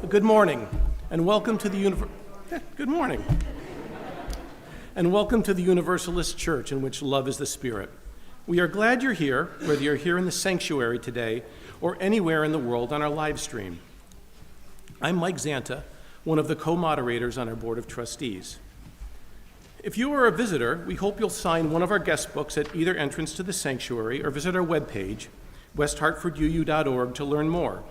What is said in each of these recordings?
Good morning, and welcome to the Good morning, and welcome to the Universalist Church, in which love is the spirit. We are glad you're here, whether you're here in the sanctuary today or anywhere in the world on our live stream. I'm Mike Zanta, one of the co-moderators on our board of trustees. If you are a visitor, we hope you'll sign one of our guest books at either entrance to the sanctuary or visit our webpage, westhartforduu.org, to learn more.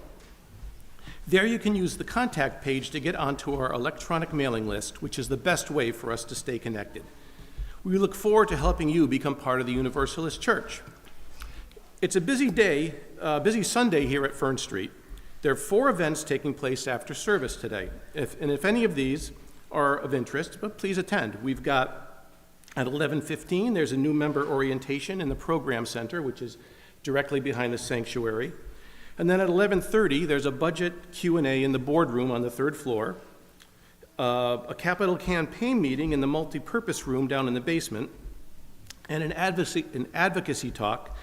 There you can use the contact page to get onto our electronic mailing list, which is the best way for us to stay connected. We look forward to helping you become part of the Universalist Church. It's a busy Sunday here at Fern Street. There are 4 events taking place after service today. If any of these are of interest, but please attend. We've got at 11:15, there's a new member orientation in the program center, which is directly behind the sanctuary. And then at 11:30, there's a budget Q&A in the boardroom on the 3rd floor, a capital campaign meeting in the multi-purpose room down in the basement, and an advocacy talk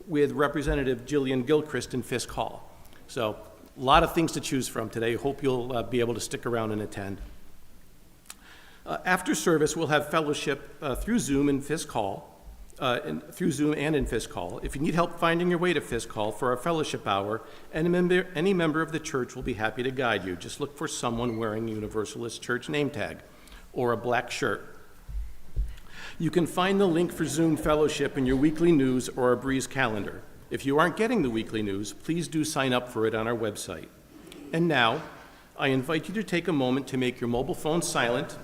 with Representative Jillian Gilchrist in Fisk Hall. So a lot of things to choose from today. Hope you'll be able to stick around and attend. After service, we'll have fellowship through Zoom in Fisk Hall. Through Zoom and in Fisk Hall. If you need help finding your way to Fisk Hall for our fellowship hour, any member of the church will be happy to guide you. Just look for someone wearing Universalist Church name tag or a black shirt. You can find the link for Zoom fellowship in your weekly news or a Breeze calendar. If you aren't getting the weekly news, please do sign up for it on our website. And now, I invite you to take a moment to make your mobile phone silent,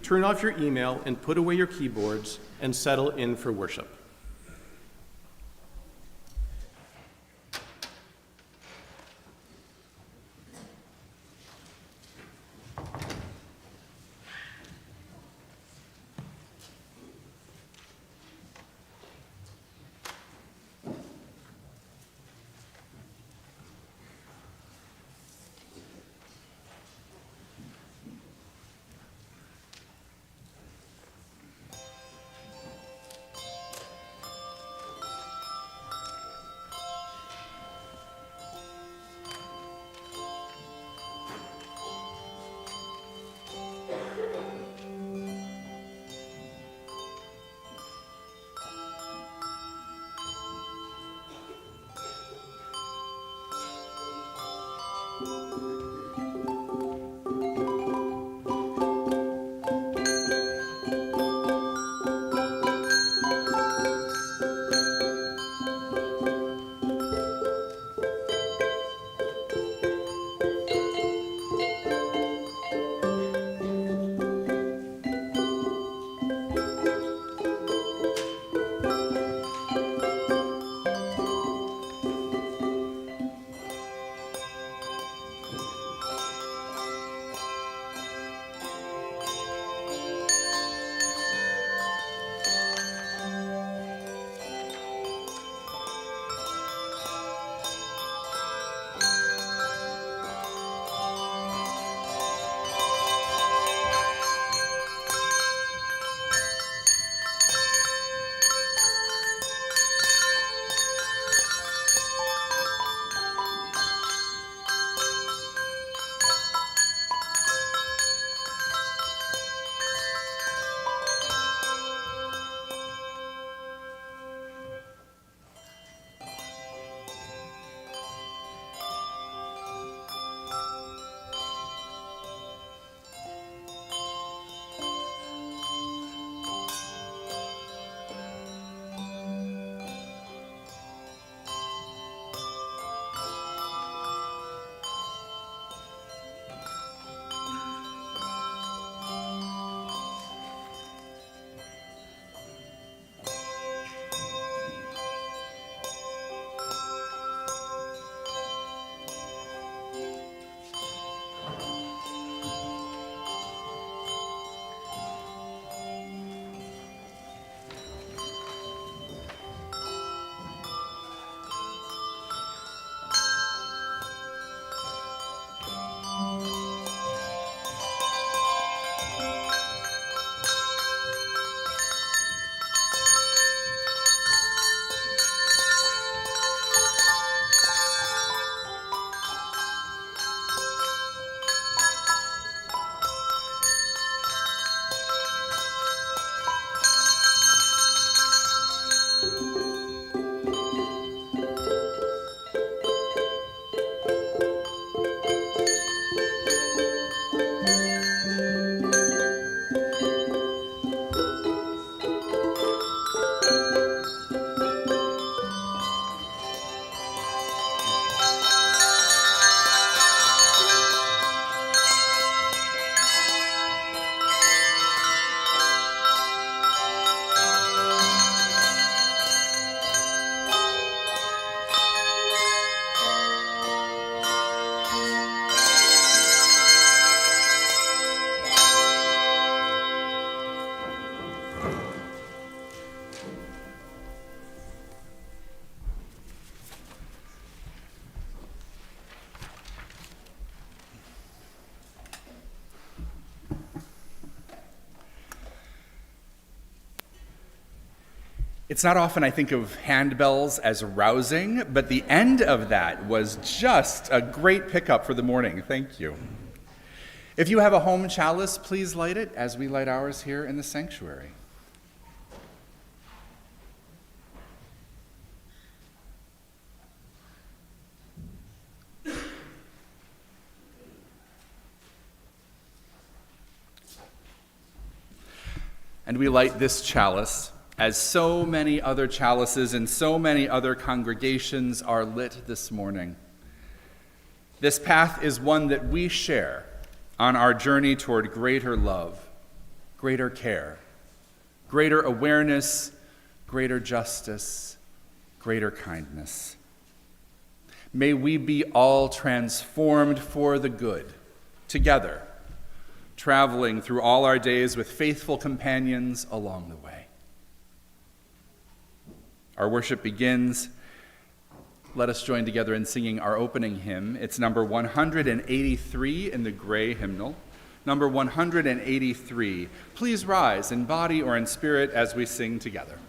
turn off your email, and put away your keyboards and settle in for worship. It's not often I think of handbells as rousing, but the end of that was just a great pickup for the morning. Thank you. If you have a home chalice, please light it as we light ours here in the sanctuary. And we light this chalice as so many other chalices and so many other congregations are lit this morning. This path is one that we share on our journey toward greater love, greater care, greater awareness, greater justice, greater kindness. May we be all transformed for the good, together, traveling through all our days with faithful companions along the way. Our worship begins. Let us join together in singing our opening hymn. It's number 183 in the gray hymnal. Number 183. Please rise in body or in spirit as we sing together.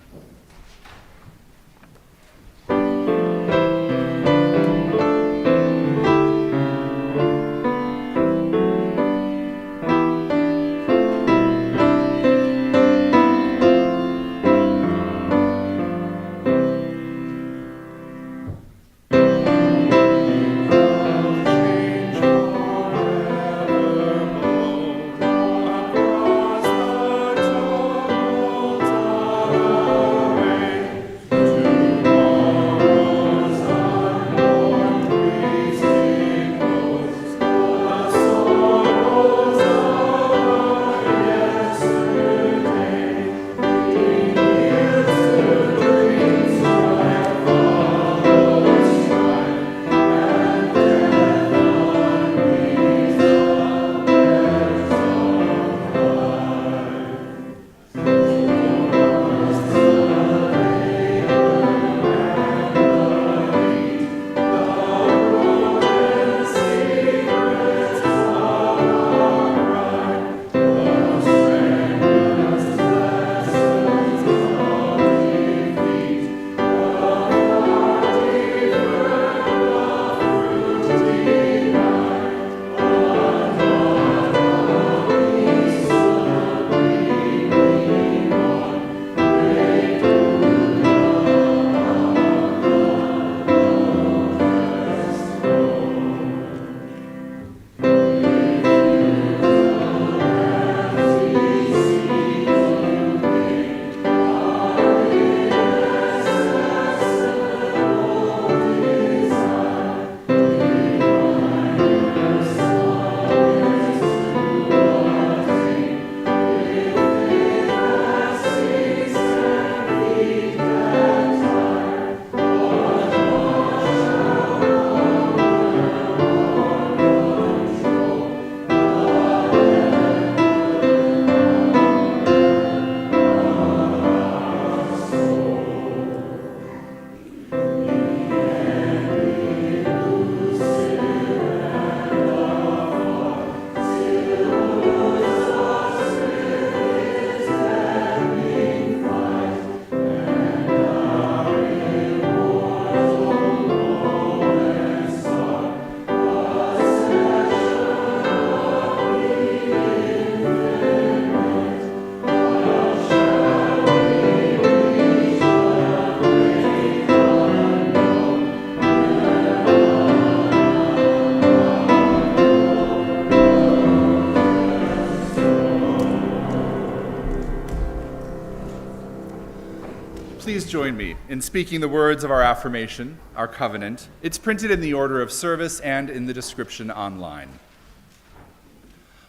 Please join me in speaking the words of our affirmation, our covenant. It's printed in the order of service and in the description online.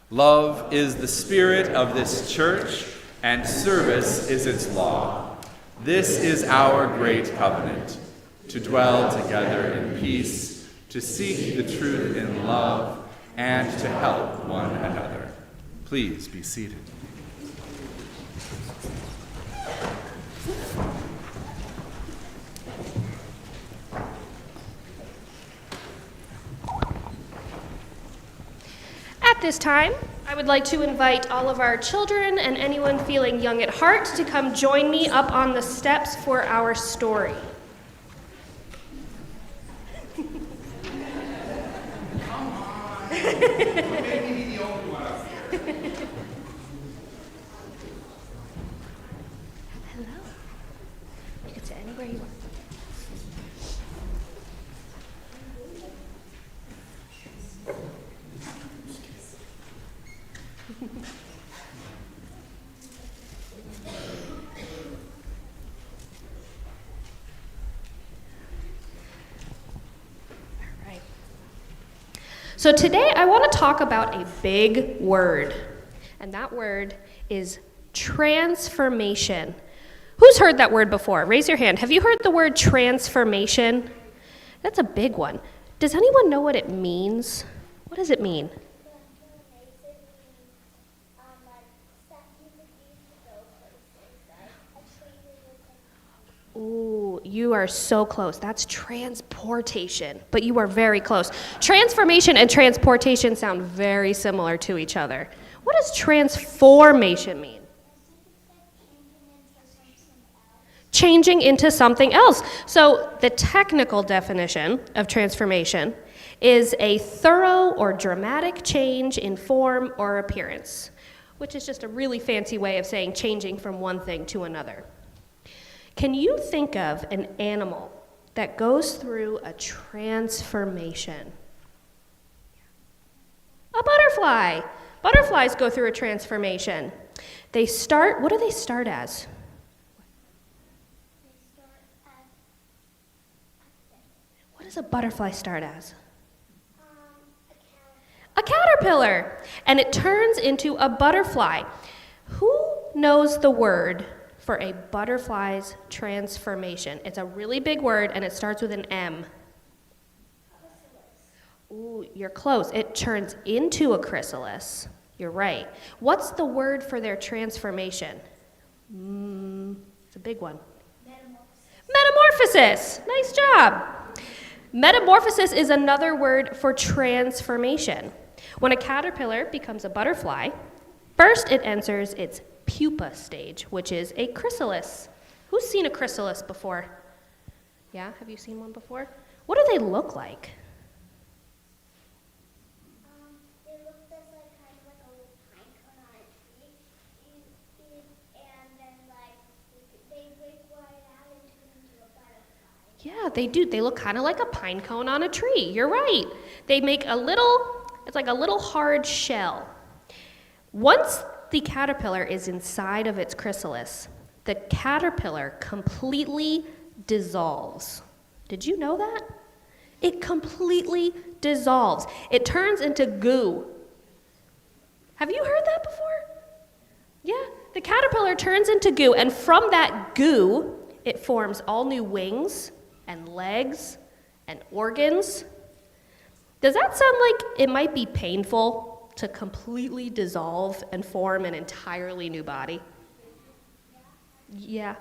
Love is the spirit of this church, and service is its law. This is our great covenant, to dwell together in peace, to seek the truth in love, and to help one another. Please be seated. At this time, I would like to invite all of our children and anyone feeling young at heart to come join me up on the steps for our story. Come on. Maybe the only one up here. Hello. You can sit anywhere you want. So today I want to talk about a big word, and that word is transformation. Who's heard that word before? Raise your hand. Have you heard the word transformation? That's a big one. Does anyone know what it means? What does it mean? Ooh, you are so close. That's transportation, but you are very close. Transformation and transportation sound very similar to each other. What does transformation mean? Changing into something else. So the technical definition of transformation is a thorough or dramatic change in form or appearance, which is just a really fancy way of saying changing from one thing to another. Can you think of an animal that goes through a transformation? A butterfly. Butterflies go through a transformation. They start, what do they start as? What does a butterfly start as? A caterpillar. And it turns into a butterfly. Who knows the word for a butterfly's transformation? It's a really big word, and it starts with an M. Ooh, you're close. It turns into a chrysalis. You're right. What's the word for their transformation? It's a big one. Metamorphosis. Nice job. Metamorphosis is another word for transformation. When a caterpillar becomes a butterfly, first it enters its pupa stage, which is a chrysalis. Who's seen a chrysalis before? Yeah, have you seen one before? What do they look like? They look just like kind of like a little pine cone on a tree, and then they break right out and turn into a butterfly. Yeah, they do. They look kind of like a pine cone on a tree. You're right. They make a little, it's like a little hard shell. Once the caterpillar is inside of its chrysalis, the caterpillar completely dissolves. Did you know that? It completely dissolves. It turns into goo. Have you heard that before? Yeah, the caterpillar turns into goo, and from that goo, it forms all new wings and legs and organs. Does that sound like it might be painful to completely dissolve and form an entirely new body? Yeah.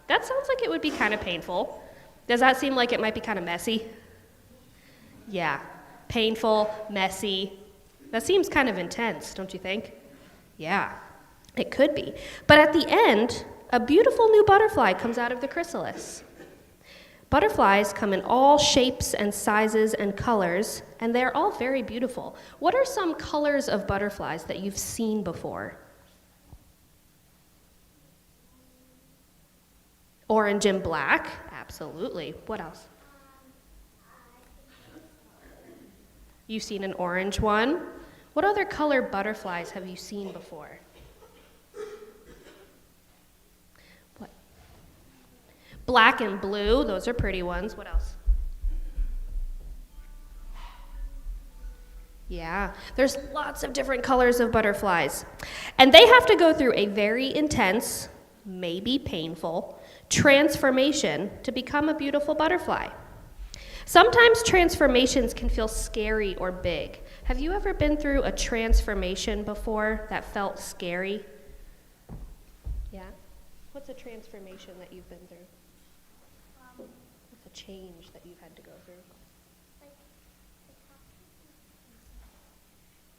That sounds like it would be kind of painful. Does that seem like it might be kind of messy? Yeah. Painful, messy. That seems kind of intense, don't you think? Yeah, it could be. But at the end, a beautiful new butterfly comes out of the chrysalis. Butterflies come in all shapes and sizes and colors, and they're all very beautiful. What are some colors of butterflies that you've seen before? Orange and black, absolutely. What else? You've seen an orange one. What other color butterflies have you seen before? Black and blue, those are pretty ones. What else? Yeah, there's lots of different colors of butterflies. And they have to go through a very intense, maybe painful, transformation to become a beautiful butterfly. Sometimes transformations can feel scary or big. Have you ever been through a transformation before that felt scary? Yeah? What's a transformation that you've been through? What's a change that you've had to go through?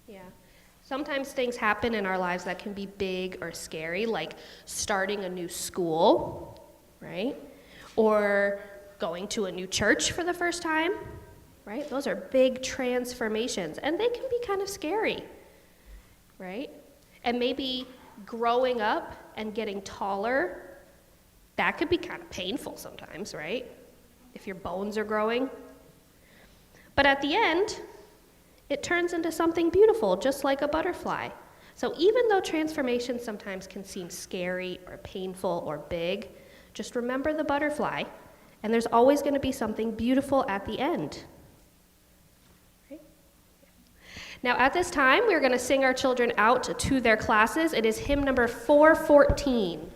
Yeah. Sometimes things happen in our lives that can be big or scary, like starting a new school, right? Or going to a new church for the first time, right? Those are big transformations, and they can be kind of scary, right? And maybe growing up and getting taller, that could be kind of painful sometimes, right? If your bones are growing. But at the end, it turns into something beautiful, just like a butterfly. So even though transformation sometimes can seem scary or painful or big, just remember the butterfly, and there's always going to be something beautiful at the end. Right? Now at this time, we're going to sing our children out to their classes. It is hymn number 414.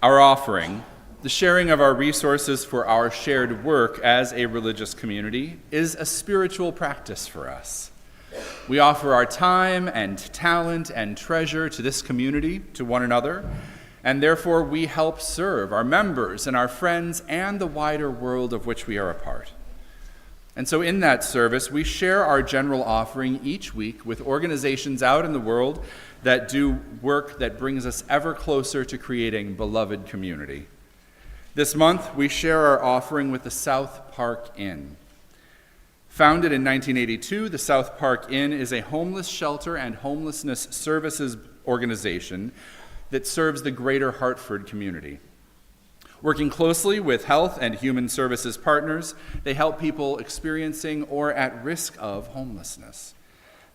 Our offering, the sharing of our resources for our shared work as a religious community, is a spiritual practice for us. We offer our time and talent and treasure to this community, to one another, and therefore we help serve our members and our friends and the wider world of which we are a part. And so in that service, we share our general offering each week with organizations out in the world that do work that brings us ever closer to creating beloved community. This month, we share our offering with the South Park Inn. Founded in 1982, the South Park Inn is a homeless shelter and homelessness services organization that serves the greater Hartford community. Working closely with health and human services partners, they help people experiencing or at risk of homelessness.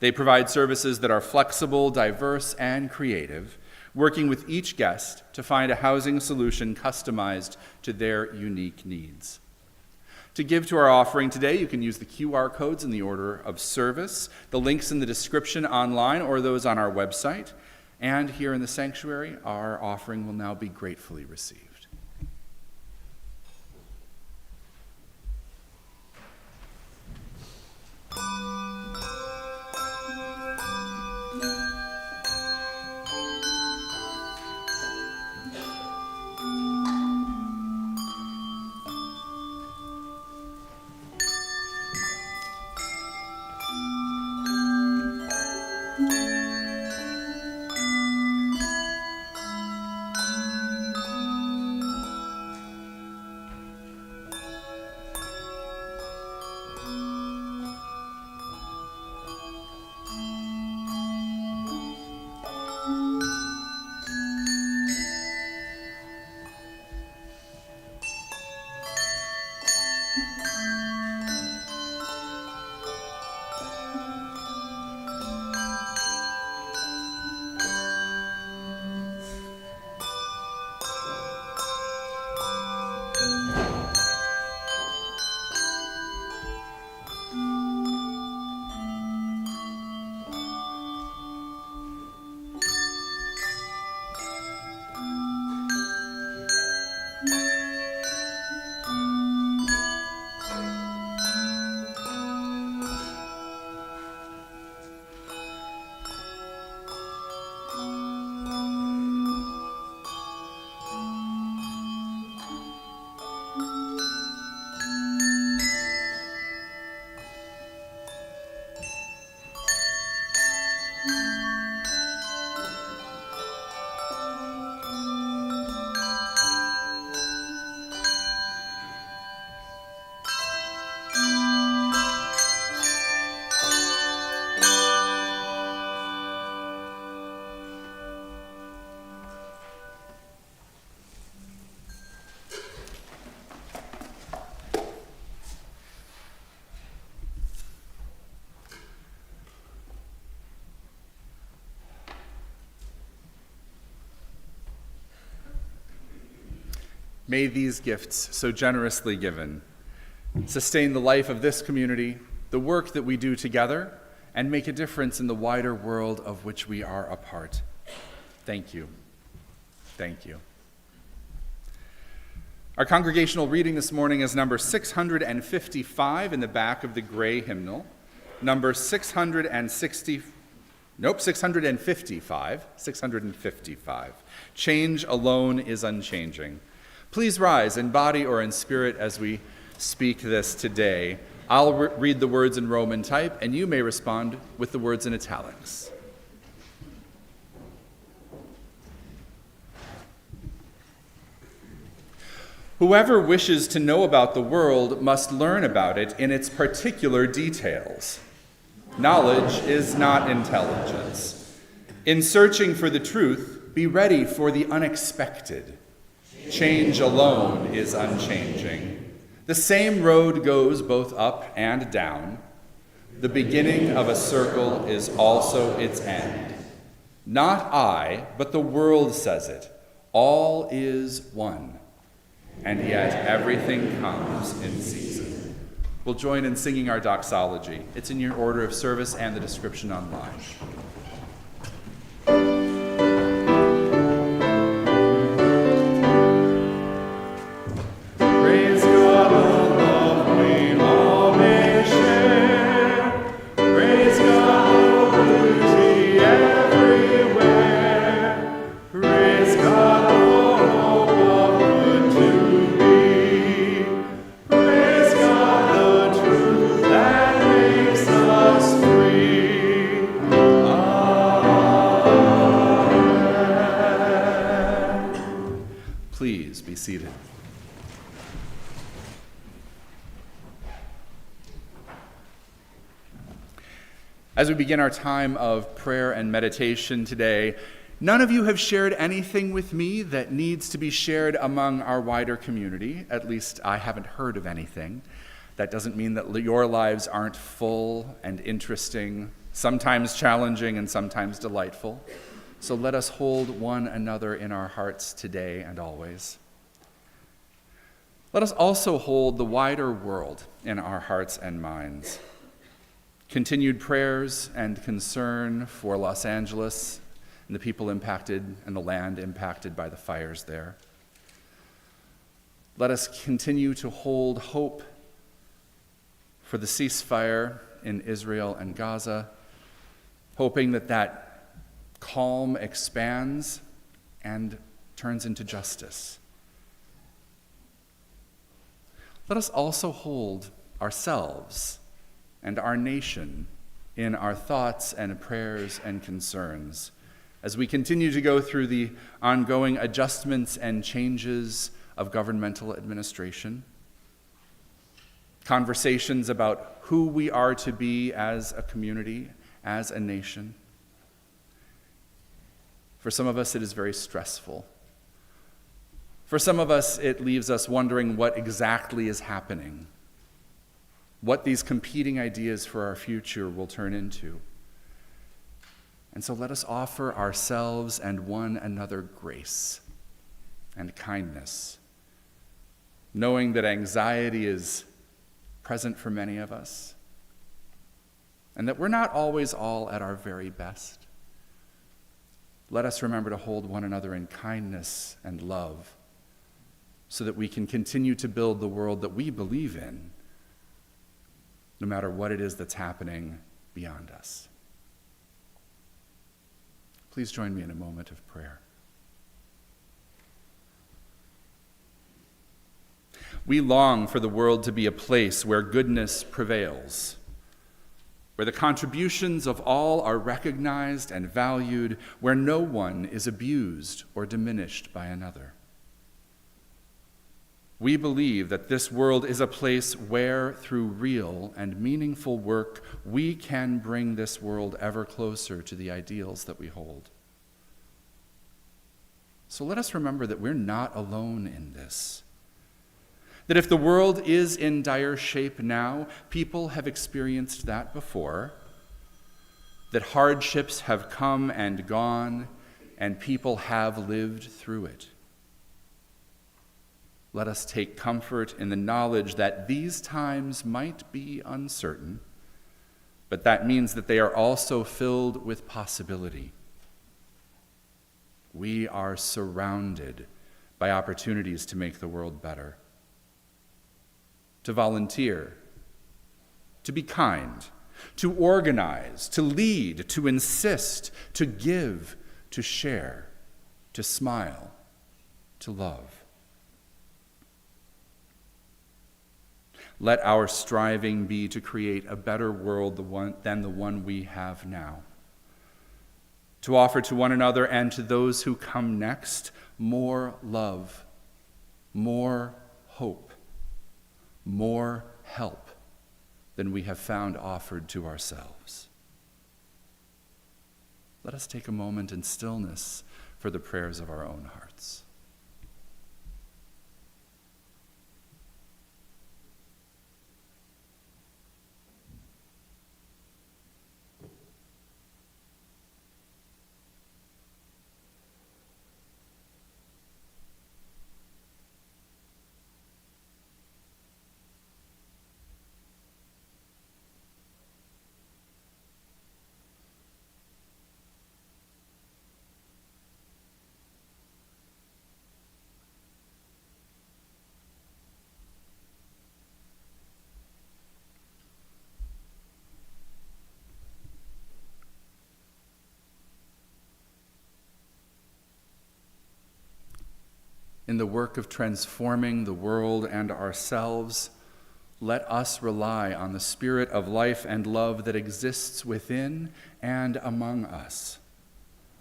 They provide services that are flexible, diverse, and creative, working with each guest to find a housing solution customized to their unique needs. To give to our offering today, you can use the QR codes in the order of service, the links in the description online or those on our website, and here in the sanctuary, our offering will now be gratefully received. May these gifts, so generously given, sustain the life of this community, the work that we do together, and make a difference in the wider world of which we are a part. Thank you. Thank you. Our congregational reading this morning is number 655 in the back of the gray hymnal, number 655. Change alone is unchanging. Please rise in body or in spirit as we speak this today. I'll read the words in Roman type, and you may respond with the words in italics. Whoever wishes to know about the world must learn about it in its particular details. Knowledge is not intelligence. In searching for the truth, be ready for the unexpected. Change alone is unchanging. The same road goes both up and down. The beginning of a circle is also its end. Not I, but the world says it. All is one. And yet everything comes in season. We'll join in singing our doxology. It's in your order of service and the description online. Seated. As we begin our time of prayer and meditation today, none of you have shared anything with me that needs to be shared among our wider community. At least I haven't heard of anything. That doesn't mean that your lives aren't full and interesting, sometimes challenging and sometimes delightful. So let us hold one another in our hearts today and always. Let us also hold the wider world in our hearts and minds. Continued prayers and concern for Los Angeles and the people impacted and the land impacted by the fires there. Let us continue to hold hope for the ceasefire in Israel and Gaza, hoping that that calm expands and turns into justice. Let us also hold ourselves and our nation in our thoughts and prayers and concerns as we continue to go through the ongoing adjustments and changes of governmental administration, conversations about who we are to be as a community, as a nation. For some of us, it is very stressful. For some of us, it leaves us wondering what exactly is happening, what these competing ideas for our future will turn into. And so let us offer ourselves and one another grace and kindness, knowing that anxiety is present for many of us, and that we're not always all at our very best. Let us remember to hold one another in kindness and love, so that we can continue to build the world that we believe in, no matter what it is that's happening beyond us. Please join me in a moment of prayer. We long for the world to be a place where goodness prevails, where the contributions of all are recognized and valued, where no one is abused or diminished by another. We believe that this world is a place where, through real and meaningful work, we can bring this world ever closer to the ideals that we hold. So let us remember that we're not alone in this. That if the world is in dire shape now, people have experienced that before. That hardships have come and gone, and people have lived through it. let us take comfort in the knowledge that these times might be uncertain, but that means that they are also filled with possibility. We are surrounded by opportunities to make the world better, to volunteer, to be kind, to organize, to lead, to insist, to give, to share, to smile, to love. Let our striving be to create a better world than the one we have now, to offer to one another and to those who come next more love, more hope, more help than we have found offered to ourselves. Let us take a moment in stillness for the prayers of our own hearts. In the work of transforming the world and ourselves, let us rely on the spirit of life and love that exists within and among us.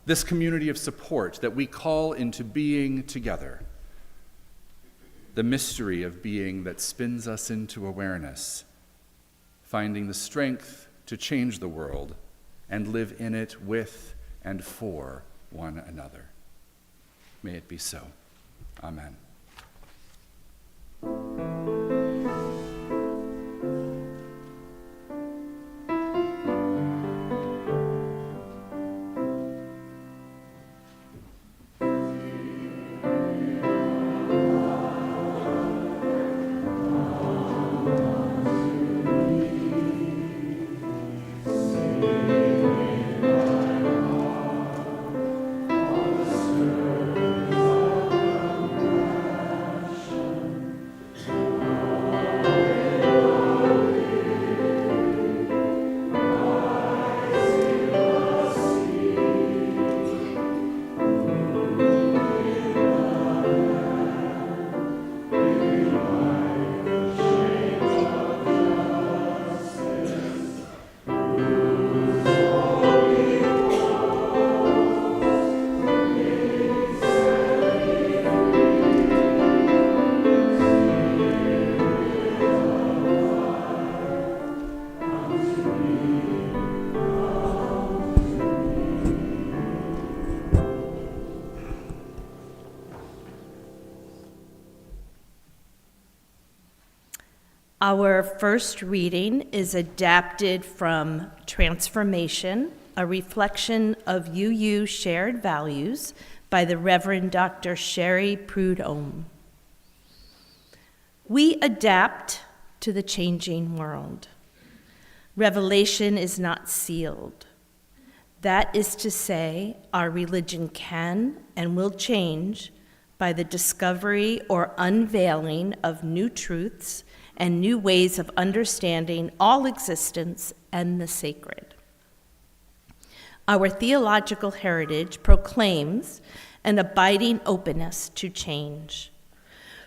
This community of support that we call into being together. The mystery of being that spins us into awareness, finding the strength to change the world and live in it with and for one another. May it be so. Amen. Our first reading is adapted from Transformation, a reflection of UU shared values by the Reverend Dr. Sherry Prudhomme. We adapt to the changing world. Revelation is not sealed. That is to say, our religion can and will change by the discovery or unveiling of new truths and new ways of understanding all existence and the sacred. Our theological heritage proclaims an abiding openness to change.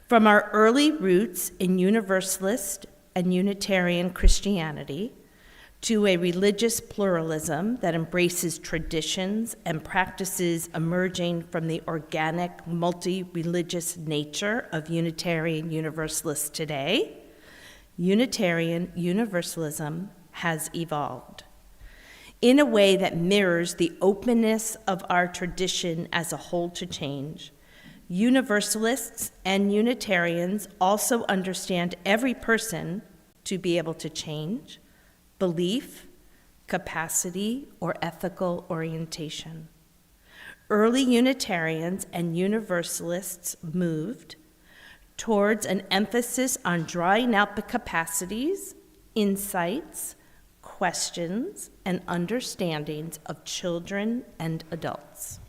From our early roots in Universalist and Unitarian Christianity to a religious pluralism that embraces traditions and practices emerging from the organic, multi-religious nature of Unitarian Universalists today, Unitarian Universalism has evolved in a way that mirrors the openness of our tradition as a whole to change. Universalists and Unitarians also understand every person to be able to change belief, capacity, or ethical orientation. Early Unitarians and Universalists moved towards an emphasis on drawing out the capacities, insights, questions, and understandings of children and adults.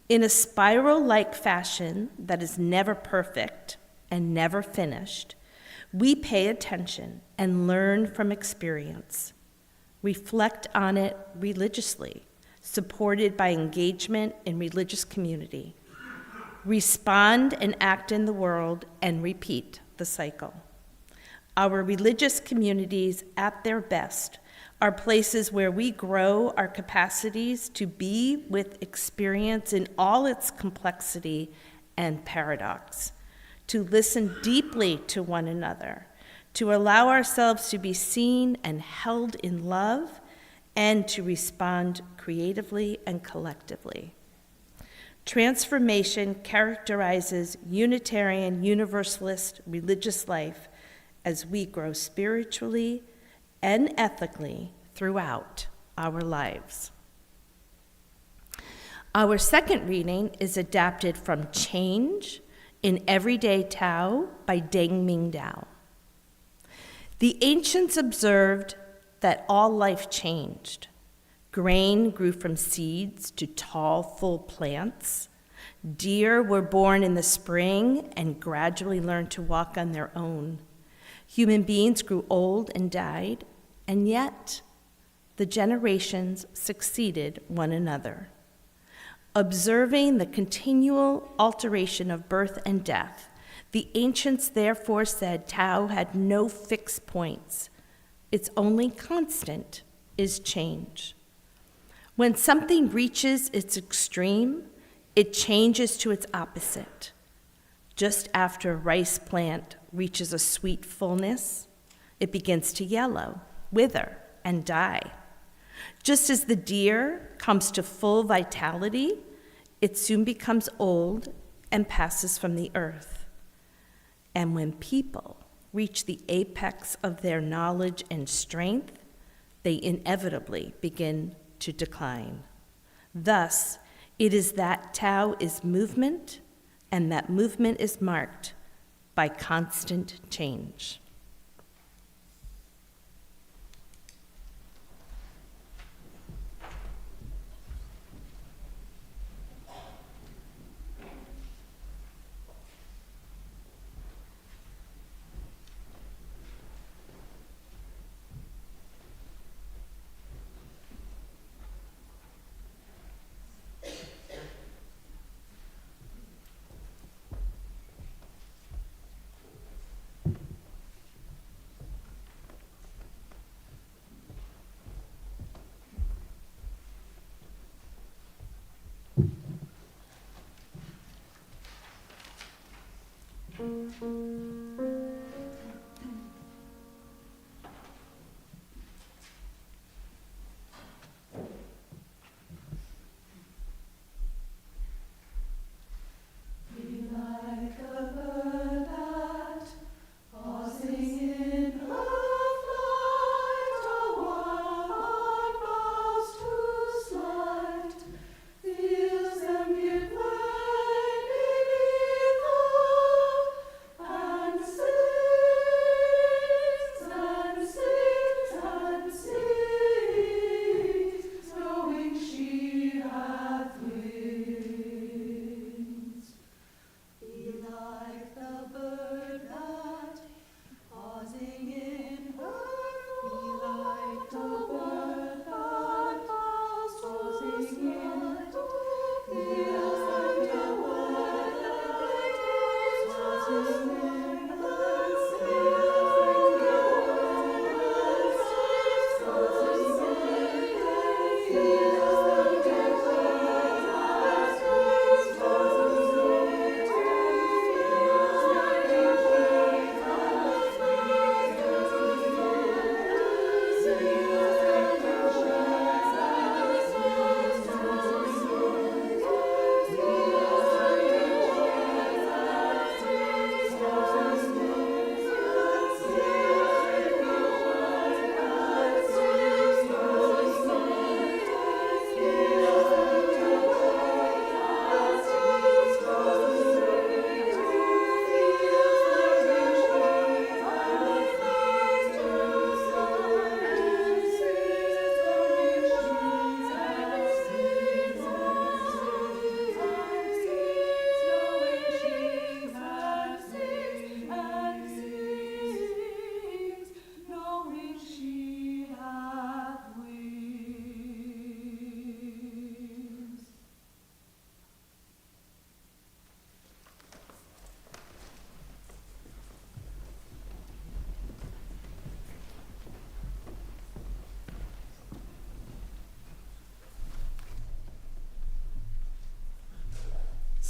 In a spiral-like fashion that is never perfect and never finished, we pay attention and learn from experience, reflect on it religiously, supported by engagement in religious community, respond and act in the world, and repeat the cycle. Our religious communities, at their best, are places where we grow our capacities to be with experience in all its complexity and paradox, to listen deeply to one another, to allow ourselves to be seen and held in love, and to respond creatively and collectively. Transformation characterizes Unitarian Universalist religious life as we grow spiritually and ethically throughout our lives. Our second reading is adapted from Change in Everyday Tao by Deng Ming Dao. The ancients observed that all life changed. Grain grew from seeds to tall, full plants. Deer were born in the spring and gradually learned to walk on their own. Human beings grew old and died, and yet the generations succeeded one another. Observing the continual alteration of birth and death, the ancients therefore said Tao had no fixed points. Its only constant is change. When something reaches its extreme, it changes to its opposite. Just after a rice plant reaches a sweet fullness, it begins to yellow, wither, and die. Just as the deer comes to full vitality, it soon becomes old and passes from the earth. And when people reach the apex of their knowledge and strength, they inevitably begin to decline. Thus, it is that Tao is movement, and that movement is marked by constant change. Feels them give way beneath the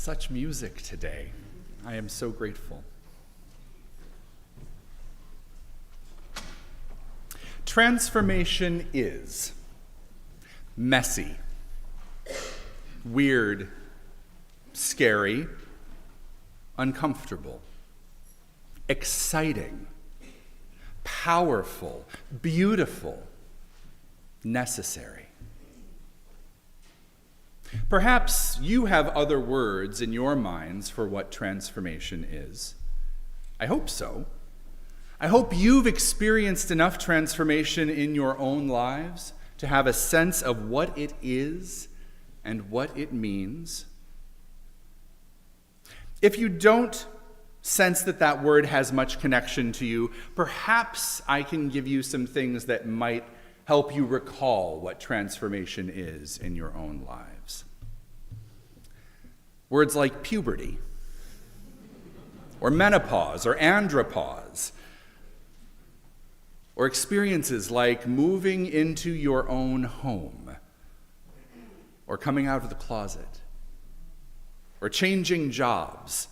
Such music today. I am so grateful. Transformation is messy, weird, scary, uncomfortable, exciting, powerful, beautiful, necessary. Perhaps you have other words in your minds for what transformation is. I hope so. I hope you've experienced enough transformation in your own lives to have a sense of what it is and what it means. If you don't sense that that word has much connection to you, perhaps I can give you some things that might help you recall what transformation is in your own lives. Words like puberty, or menopause, or andropause, or experiences like moving into your own home, or coming out of the closet, or changing jobs,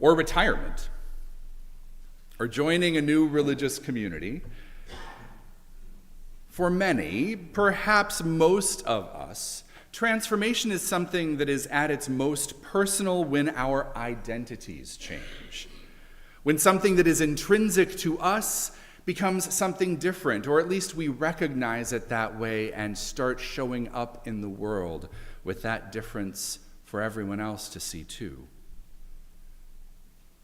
or retirement, or joining a new religious community. For many, perhaps most of us, transformation is something that is at its most personal when our identities change. When something that is intrinsic to us becomes something different, or at least we recognize it that way and start showing up in the world with that difference for everyone else to see too.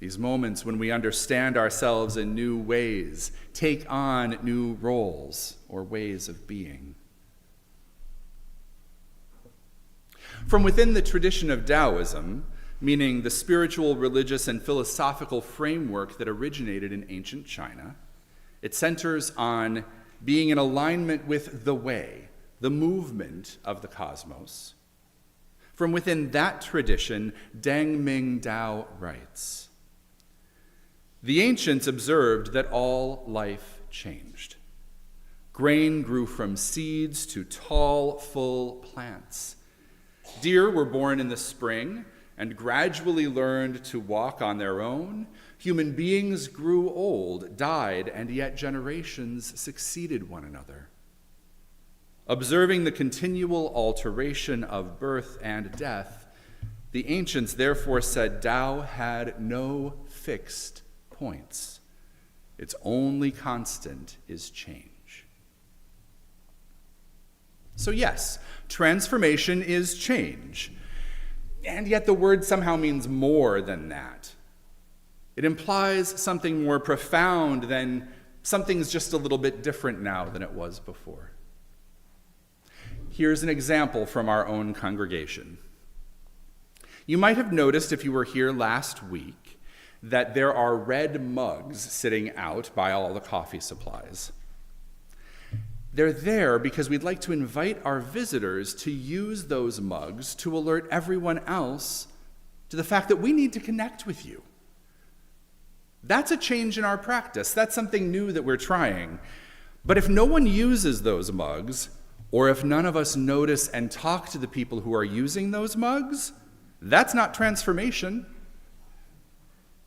These moments when we understand ourselves in new ways, take on new roles or ways of being. From within the tradition of Taoism, meaning the spiritual, religious, and philosophical framework that originated in ancient China, it centers on being in alignment with the way, the movement of the cosmos. From within that tradition, Deng Ming Dao writes, "The ancients observed that all life changed. Grain grew from seeds to tall, full plants. Deer were born in the spring and gradually learned to walk on their own. Human beings grew old, died, and yet generations succeeded one another. Observing the continual alteration of birth and death, the ancients therefore said Tao had no fixed points. Its only constant is change." So yes, transformation is change. And yet the word somehow means more than that. It implies something more profound than something's just a little bit different now than it was before. Here's an example from our own congregation. You might have noticed if you were here last week that there are red mugs sitting out by all the coffee supplies. They're there because we'd like to invite our visitors to use those mugs to alert everyone else to the fact that we need to connect with you. That's a change in our practice. That's something new that we're trying. But if no one uses those mugs, or if none of us notice and talk to the people who are using those mugs, that's not transformation.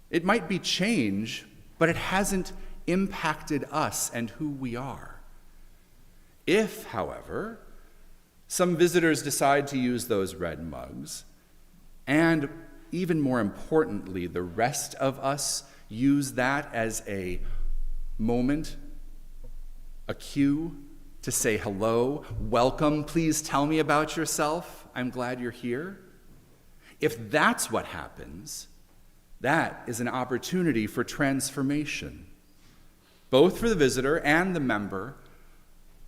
It might be change, but it hasn't impacted us and who we are. If, however, some visitors decide to use those red mugs, and even more importantly, the rest of us use that as a moment, a cue to say hello, welcome, please tell me about yourself, I'm glad you're here. If that's what happens, that is an opportunity for transformation, both for the visitor and the member,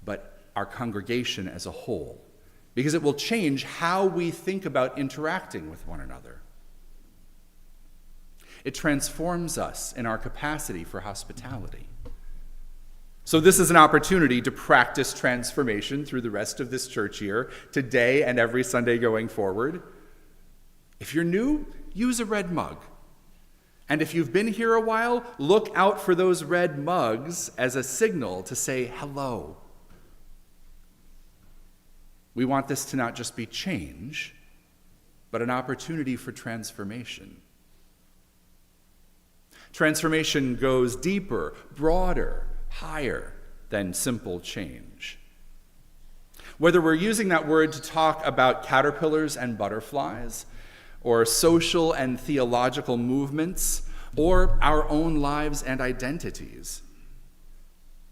but our congregation as a whole, because it will change how we think about interacting with one another. It transforms us in our capacity for hospitality. So this is an opportunity to practice transformation through the rest of this church year, today and every Sunday going forward. If you're new, use a red mug. And if you've been here a while, look out for those red mugs as a signal to say hello. We want this to not just be change, but an opportunity for transformation. Transformation goes deeper, broader, higher than simple change. Whether we're using that word to talk about caterpillars and butterflies, or social and theological movements, or our own lives and identities,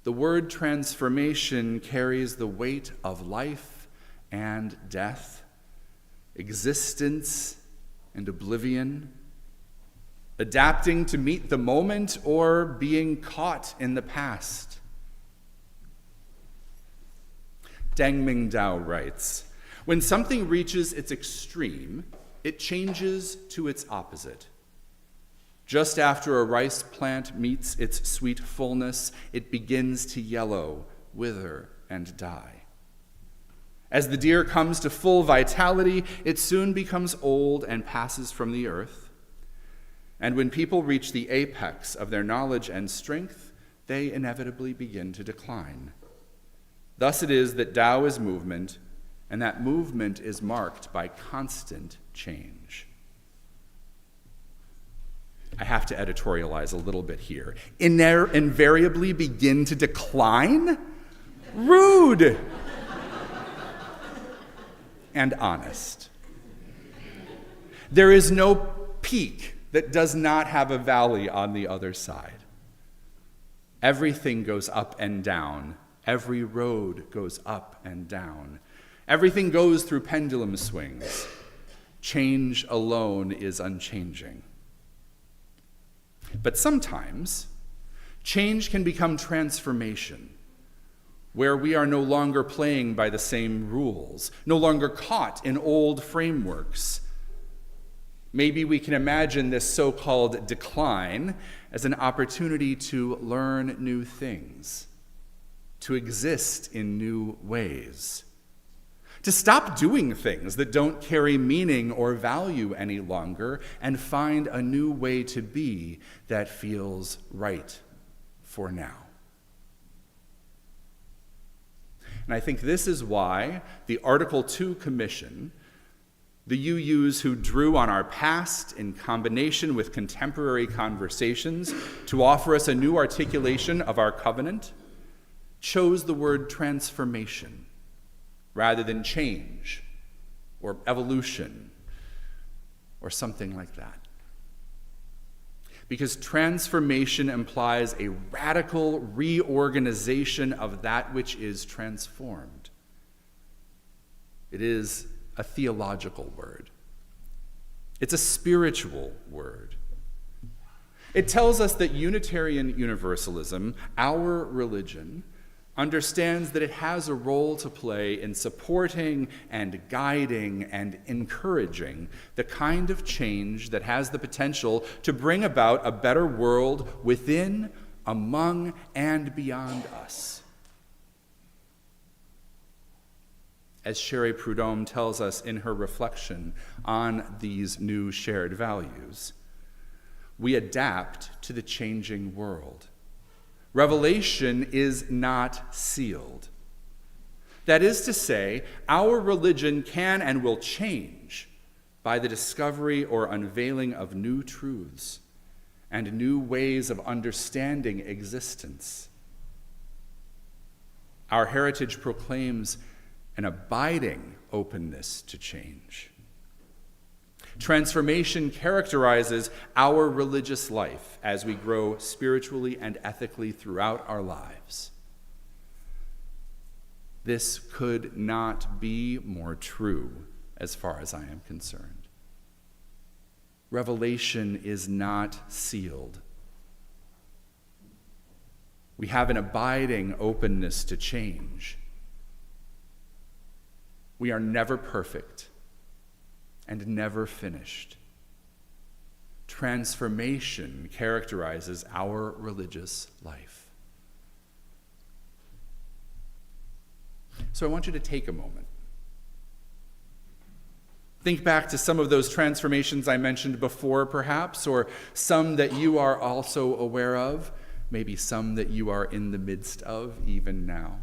the word transformation carries the weight of life and death, existence and oblivion, adapting to meet the moment or being caught in the past. Deng Mingdao writes, "When something reaches its extreme, it changes to its opposite. Just after a rice plant meets its sweet fullness, it begins to yellow, wither, and die. As the deer comes to full vitality, it soon becomes old and passes from the earth. And when people reach the apex of their knowledge and strength, they inevitably begin to decline. Thus it is that Tao is movement, and that movement is marked by constant change." I have to editorialize a little bit here. Invariably begin to decline? Rude! And honest. There is no peak that does not have a valley on the other side. Everything goes up and down. Every road goes up and down. Everything goes through pendulum swings. Change alone is unchanging. But sometimes, change can become transformation, where we are no longer playing by the same rules, no longer caught in old frameworks. Maybe we can imagine this so-called decline as an opportunity to learn new things, to exist in new ways, to stop doing things that don't carry meaning or value any longer and find a new way to be that feels right for now. And I think this is why the Article 2 Commission, the UUs who drew on our past in combination with contemporary conversations to offer us a new articulation of our covenant, chose the word transformation rather than change or evolution or something like that. Because transformation implies a radical reorganization of that which is transformed. It is a theological word. It's a spiritual word. It tells us that Unitarian Universalism, our religion, understands that it has a role to play in supporting and guiding and encouraging the kind of change that has the potential to bring about a better world within, among, and beyond us. As Sherry Prudhomme tells us in her reflection on these new shared values, we adapt to the changing world. Revelation is not sealed. That is to say, our religion can and will change by the discovery or unveiling of new truths and new ways of understanding existence. Our heritage proclaims an abiding openness to change. Transformation characterizes our religious life as we grow spiritually and ethically throughout our lives. This could not be more true as far as I am concerned. Revelation is not sealed. We have an abiding openness to change. We are never perfect and never finished. Transformation characterizes our religious life. So I want you to take a moment. Think back to some of those transformations I mentioned before, perhaps, or some that you are also aware of, maybe some that you are in the midst of even now.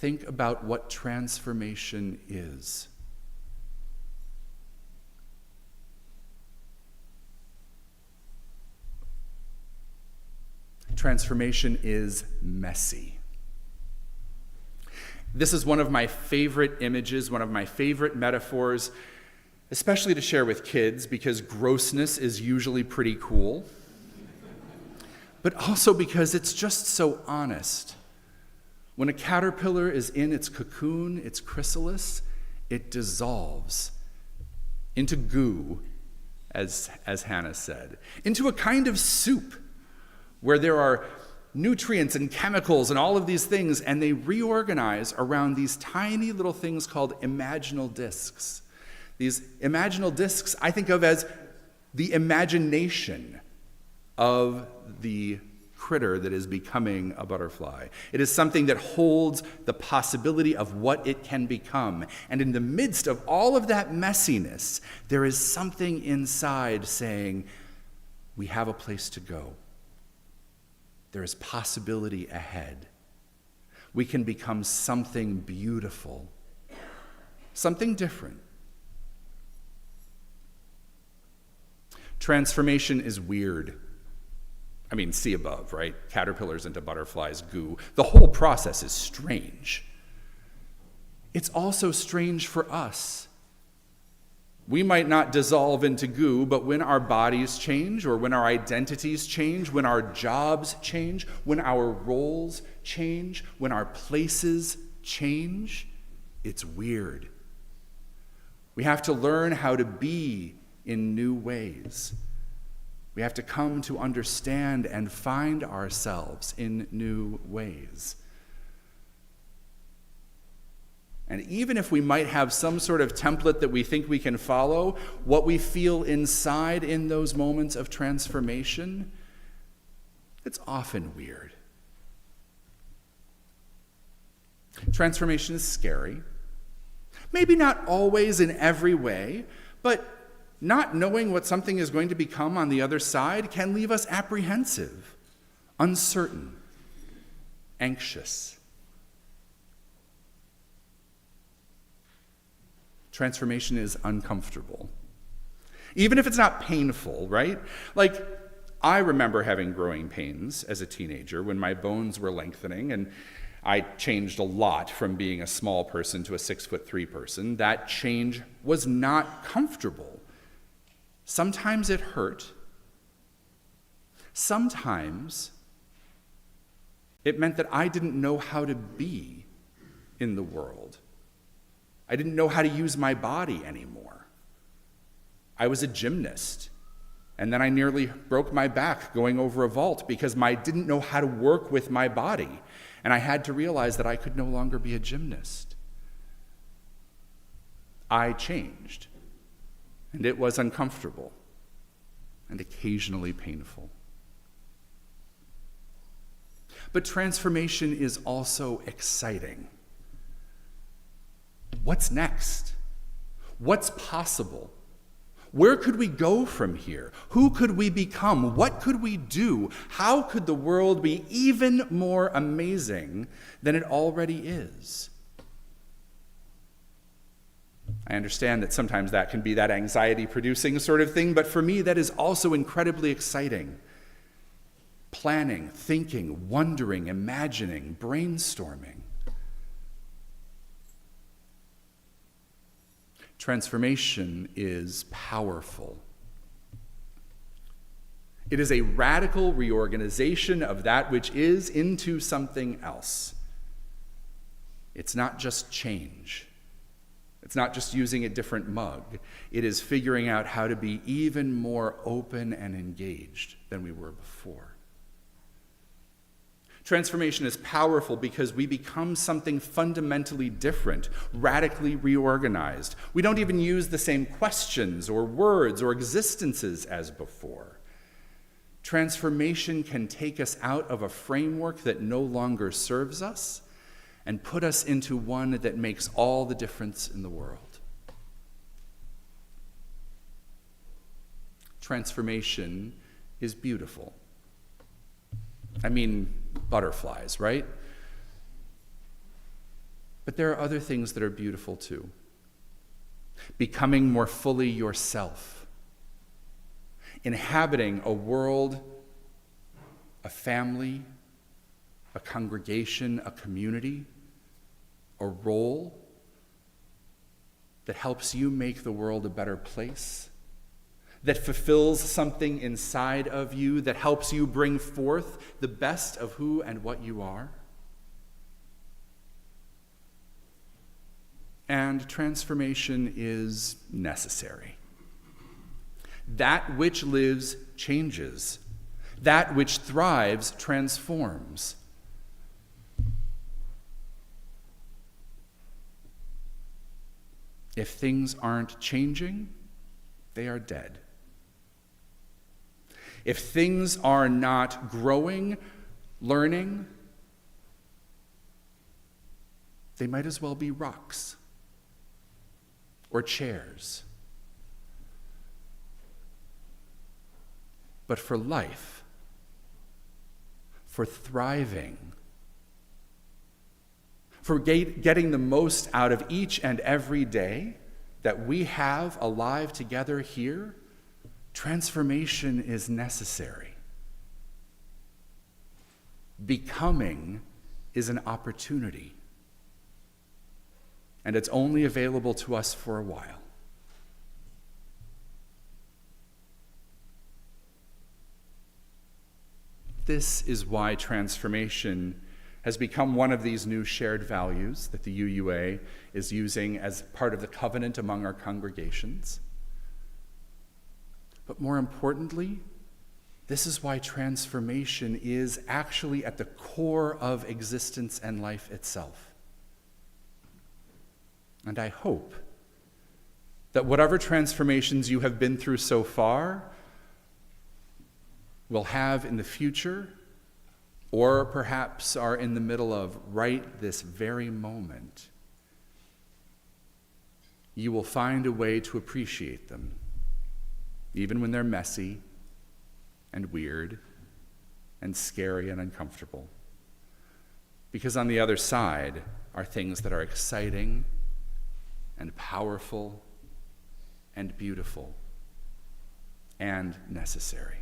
think about what transformation is. Transformation is messy. This is one of my favorite images, one of my favorite metaphors, especially to share with kids, because grossness is usually pretty cool, but also because it's just so honest. When a caterpillar is in its cocoon, its chrysalis, it dissolves into goo, as Hannah said, into a kind of soup where there are nutrients and chemicals and all of these things, and they reorganize around these tiny little things called imaginal discs. These imaginal discs I think of as the imagination of the critter that is becoming a butterfly. It is something that holds the possibility of what it can become. And in the midst of all of that messiness, there is something inside saying, we have a place to go. There is possibility ahead. We can become something beautiful, something different. Transformation is weird. I mean, see above, right? Caterpillars into butterflies, goo. The whole process is strange. It's also strange for us. We might not dissolve into goo, but when our bodies change, or when our identities change, when our jobs change, when our roles change, when our places change, it's weird. We have to learn how to be in new ways. We have to come to understand and find ourselves in new ways. And even if we might have some sort of template that we think we can follow, what we feel inside in those moments of transformation, it's often weird. Transformation is scary. Maybe not always in every way, but not knowing what something is going to become on the other side can leave us apprehensive, uncertain, anxious. Transformation is uncomfortable. Even if it's not painful, right? Like, I remember having growing pains as a teenager when my bones were lengthening, and I changed a lot from being a small person to a 6'3" person. That change was not comfortable. Sometimes it hurt. Sometimes it meant that I didn't know how to be in the world. I didn't know how to use my body anymore. I was a gymnast, and then I nearly broke my back going over a vault because I didn't know how to work with my body, and I had to realize that I could no longer be a gymnast. I changed, and it was uncomfortable and occasionally painful. But transformation is also exciting. What's next? What's possible? Where could we go from here? Who could we become? What could we do? How could the world be even more amazing than it already is? I understand that sometimes that can be that anxiety-producing sort of thing, but for me that is also incredibly exciting. Planning, thinking, wondering, imagining, brainstorming. Transformation is powerful. It is a radical reorganization of that which is into something else. It's not just change. It's not just using a different mug. It is figuring out how to be even more open and engaged than we were before. Transformation is powerful because we become something fundamentally different, radically reorganized. We don't even use the same questions or words or existences as before. Transformation can take us out of a framework that no longer serves us and put us into one that makes all the difference in the world. Transformation is beautiful. I mean, butterflies, right? But there are other things that are beautiful too. Becoming more fully yourself. Inhabiting a world, a family, a congregation, a community, a role that helps you make the world a better place, that fulfills something inside of you, that helps you bring forth the best of who and what you are. And transformation is necessary. That which lives changes. That which thrives transforms. If things aren't changing, they are dead. If things are not growing, learning, they might as well be rocks or chairs. But for life, for thriving, for getting the most out of each and every day that we have alive together here, transformation is necessary. Becoming is an opportunity, and it's only available to us for a while. This is why transformation has become one of these new shared values that the UUA is using as part of the covenant among our congregations. But more importantly, this is why transformation is actually at the core of existence and life itself. And I hope that whatever transformations you have been through so far will have in the future, or perhaps are in the middle of right this very moment, you will find a way to appreciate them, even when they're messy and weird and scary and uncomfortable. Because on the other side are things that are exciting and powerful and beautiful and necessary.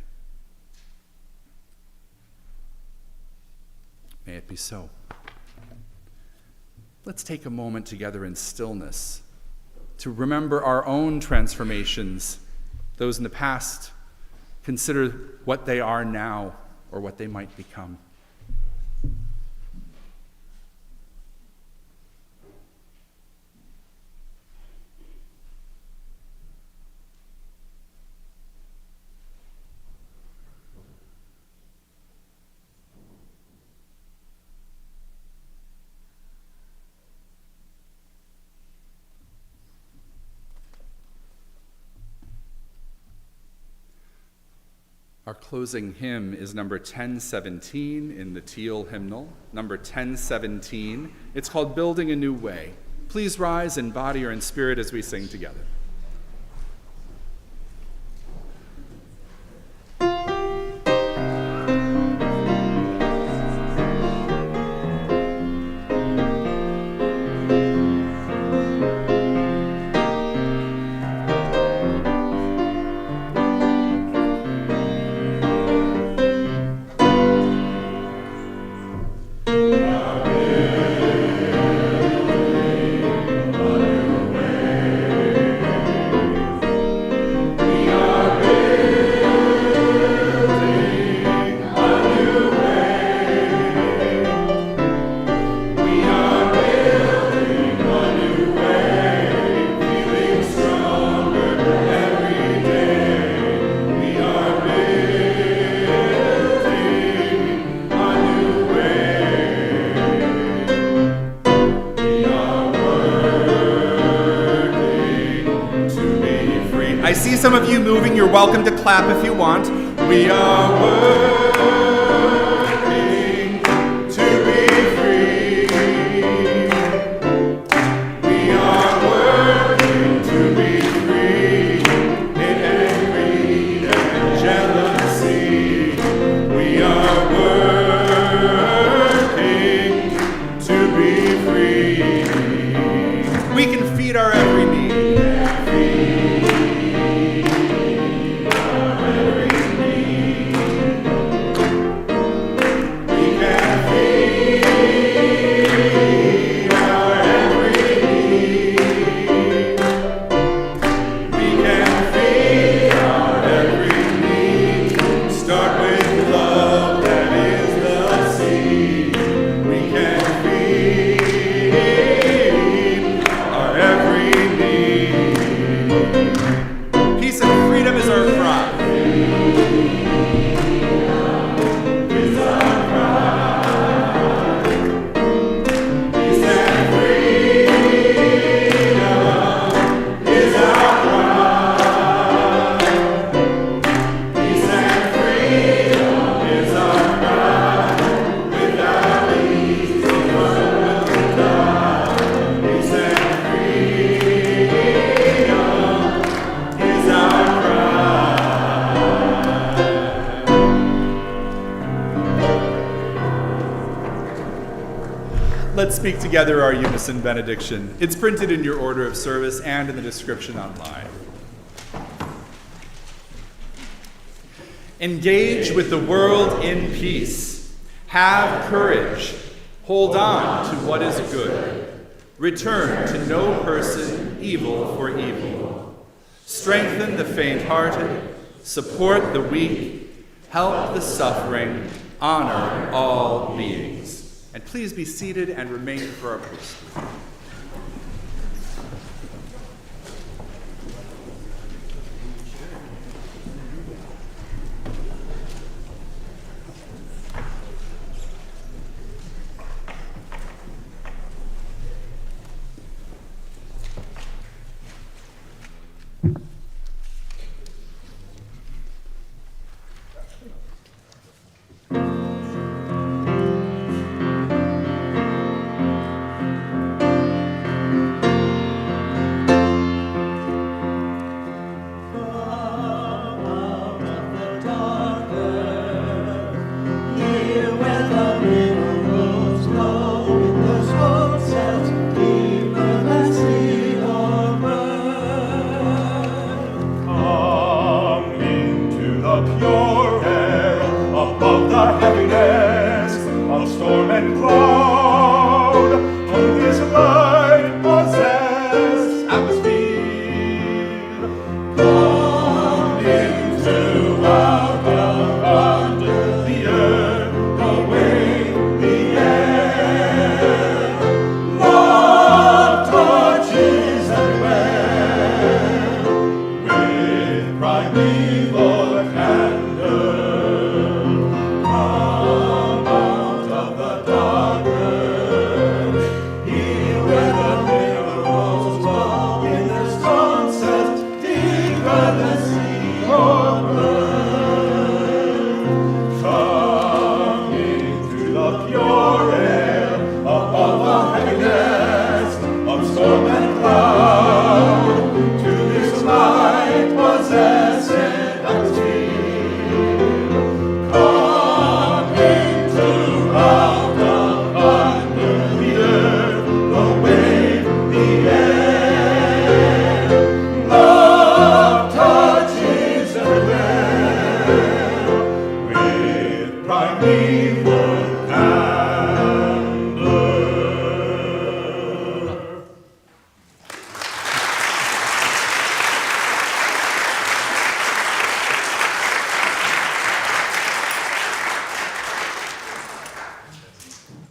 May it be so. Let's take a moment together in stillness to remember our own transformations, those in the past. Consider what they are now or what they might become. Our closing hymn is number 1017 in the teal hymnal, number 1017. It's called Building a New Way. Please rise in body or in spirit as we sing together. Some of you moving, you're welcome to clap if you want. We are working to be free. We are working to be free in envy and jealousy. We are working to be free. Let's speak together our unison benediction. It's printed in your order of service and in the description online. Engage with the world in peace. Have courage. Hold on to what is good. Return to no person evil for evil. Strengthen the faint-hearted. Support the weak. Help the suffering. Honor all beings. And please be seated and remain for our priest. Primeval